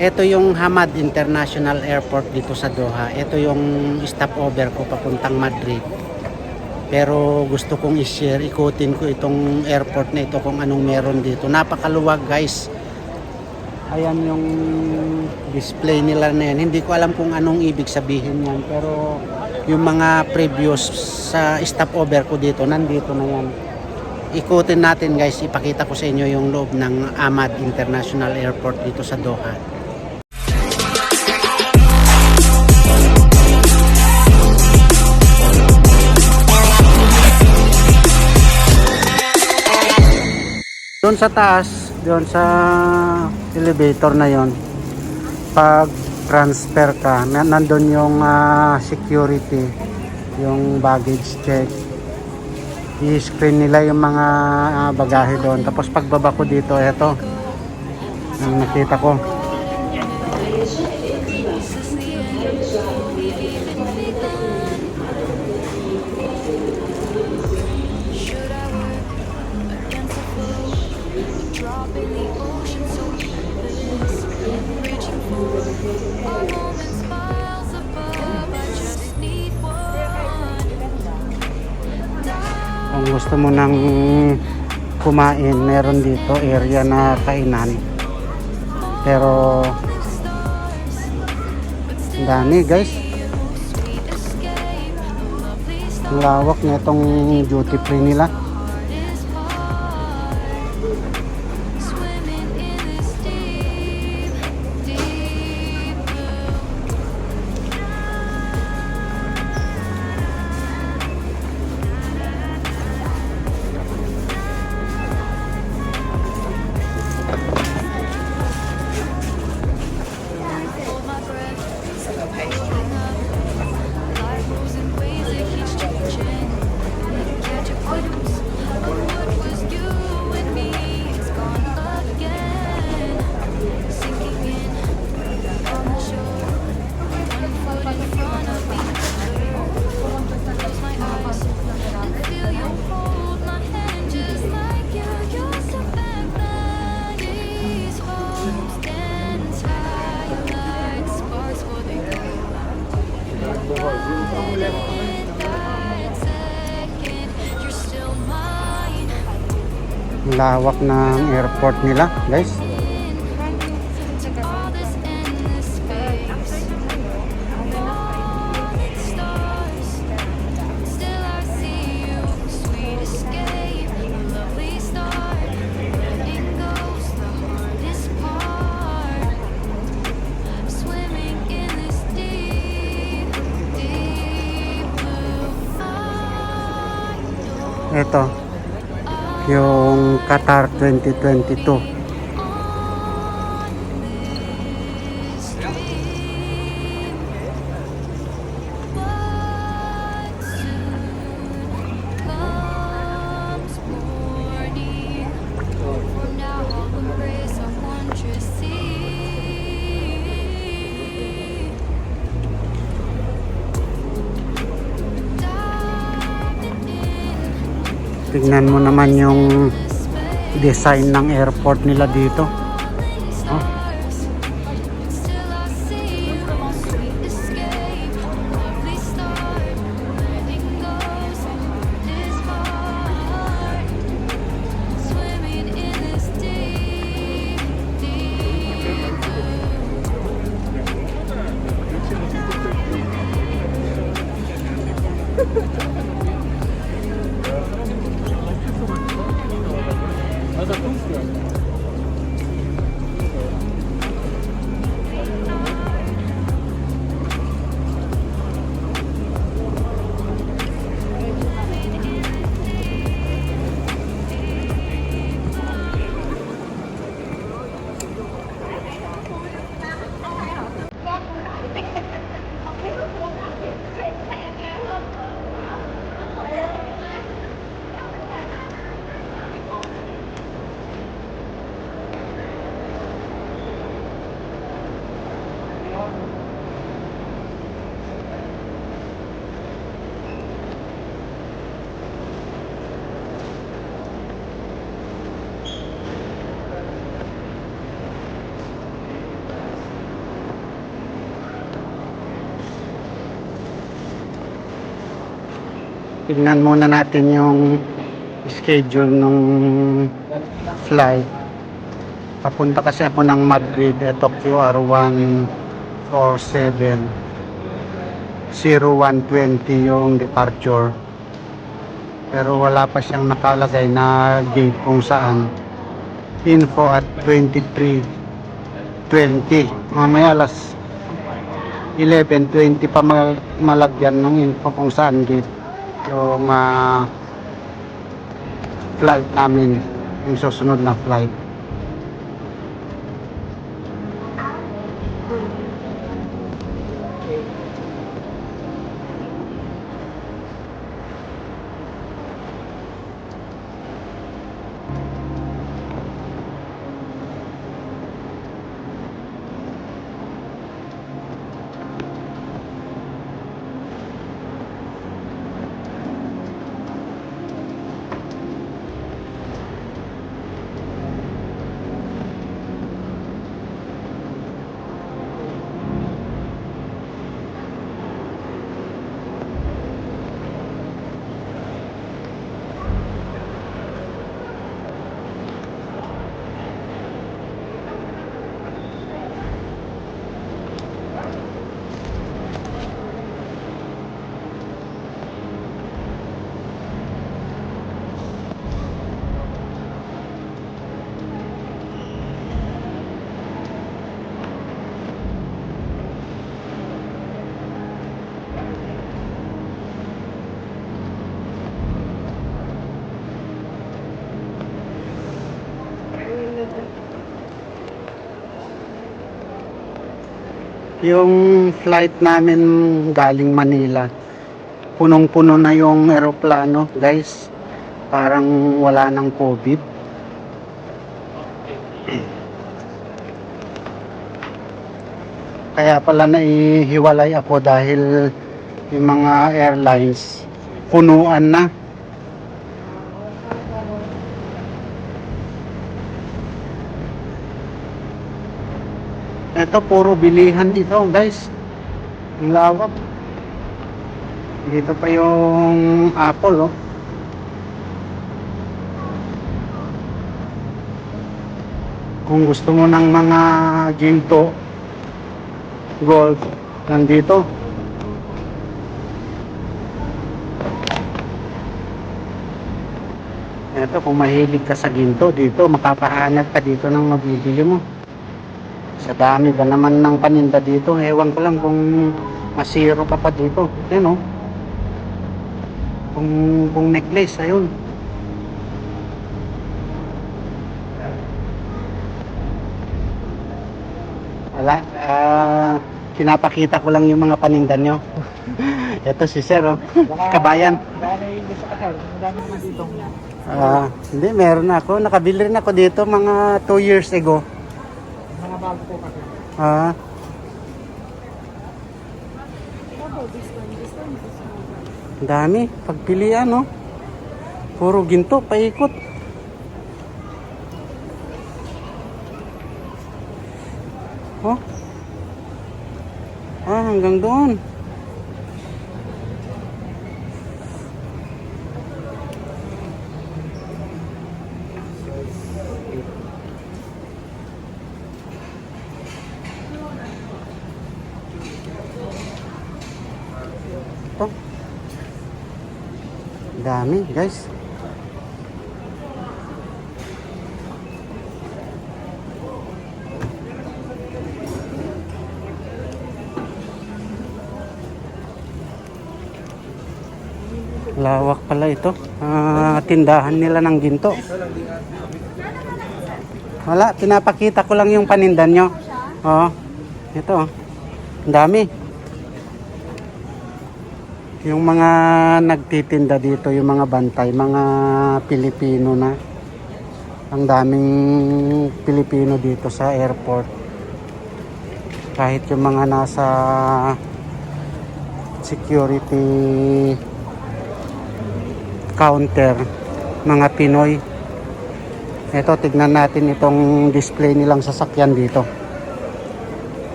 Ito yung Hamad International Airport dito sa Doha. Ito yung stopover ko papuntang Madrid. Pero gusto kong i-share, ikutin ko itong airport na ito kung anong meron dito. Napakaluwag guys. Ayan yung display nila na yan. Hindi ko alam kung anong ibig sabihin yan. Pero yung mga previous sa stopover ko dito, nandito na yan. Ikutin natin guys, ipakita ko sa inyo yung loob ng Hamad International Airport dito sa Doha. Doon sa taas, doon sa elevator na yon, pag transfer ka, nandun yung security, yung baggage check. I-screen nila yung mga bagahe doon. Tapos pagbaba ko dito, eto ang nakita ko. Kung gusto mo nang kumain, meron dito area na kainan. Pero ang dami guys. Ang lawak na itong duty free nila. Lawak ng airport nila guys. Ito yung Qatar 2022. Tingnan mo naman yung design ng airport nila dito. Oh. tingnan muna natin yung schedule ng flight. Papunta kasi ako ng Madrid, Tokyo R147 0120 yung departure, pero wala pa siyang nakalagay na gate kung saan. Info at 23:20, mamaya alas 11:20 pa malagyan ng info kung saan gate yung flight namin, yung susunod na flight. Yung flight namin galing Manila, punong-puno na yung eroplano, guys. Parang wala ng COVID. Kaya pala naihiwalay ako dahil yung mga airlines punuan na. Ito puro bilihan dito, guys. Ang lawak. Dito pa yung Apple, oh. Kung gusto mo ng mga ginto, gold, nandito. Ito, kung mahilig ka sa ginto, dito makapahanap ka dito ng mabibili mo. Sa dami ba naman ng paninda dito, ewan ko lang kung masiro ka pa dito. Yan, oh. Kung necklace, ayun. Wala, pinapakita ko lang yung mga paninda nyo. Ito si Sir, oh. Kabayan. Hindi, meron ako. Nakabili rin ako dito mga 2 years ago. Mga bago po kasi. Ang dami, pagpilian, no? Puro ginto, paikot. Oh. Hanggang doon. Dami, guys. Lawak pala ito. Tindahan nila ng ginto. Wala, pinapakita ko lang yung panindan nyo. Oh, ito. Ang dami. Yung mga nagtitinda dito, yung mga bantay, mga Pilipino na. Ang daming Pilipino dito sa airport. Kahit yung mga nasa security counter, mga Pinoy. Ito, tignan natin itong display nilang sasakyan dito.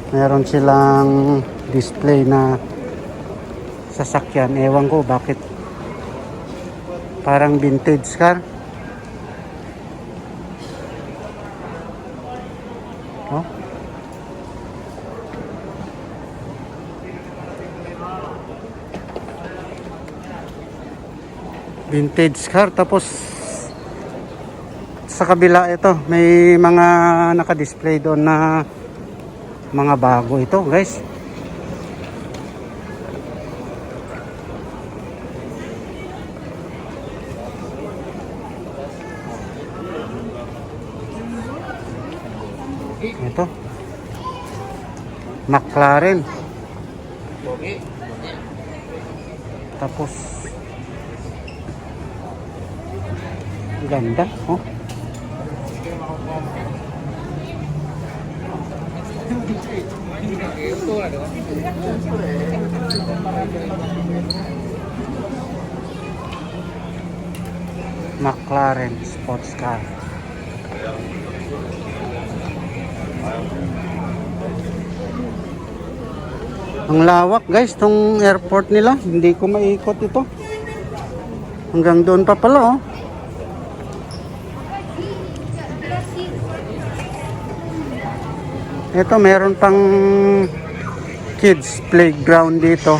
Meron silang display na sasakyan. Ewan ko bakit parang vintage car. Oh. Vintage car, tapos sa kabila ito may mga naka-display doon na mga bago ito, guys. Ito McLaren, tapos ganda, oh. McLaren sports car. Ang lawak, guys, tong airport nila. Hindi ko maikot ito. Hanggang doon pa pala, oh. Ito, meron pang kids playground dito.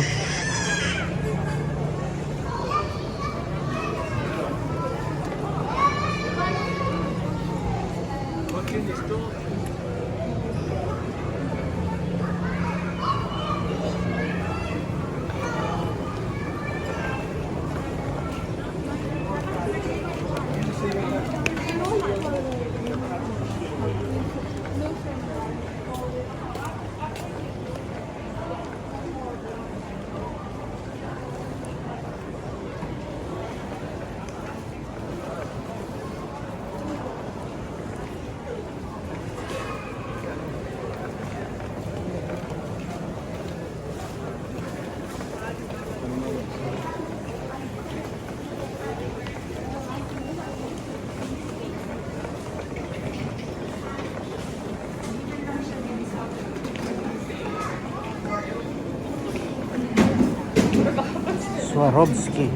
Swarovski.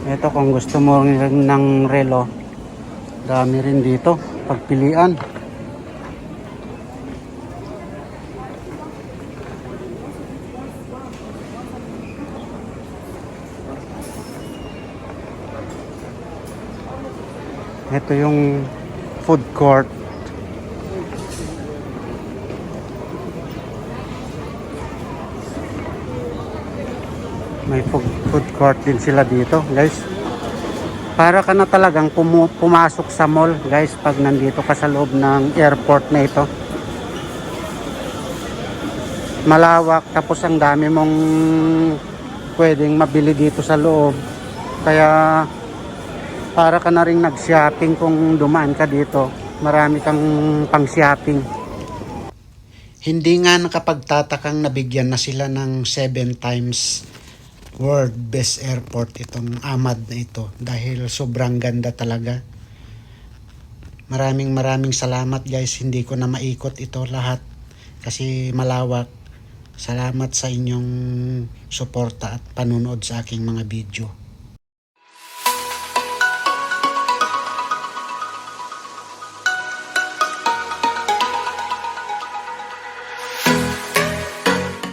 Ito, kung gusto mo ng relo, dami rin dito pagpilian. Ito yung food court. May food court din sila dito, guys. Para ka na talagang pumasok sa mall, guys, pag nandito ka sa loob ng airport na ito. Malawak, tapos ang dami mong pwedeng mabili dito sa loob. Kaya para ka na rin nag-shopping kung dumaan ka dito. Marami kang pang-shopping. Hindi nga nakapagtatakang nabigyan na sila ng 7 times World Best Airport itong Ahmad na ito, dahil sobrang ganda talaga. Maraming salamat, guys. Hindi ko na maikot ito lahat kasi malawak. Salamat sa inyong suporta at panunood sa aking mga video.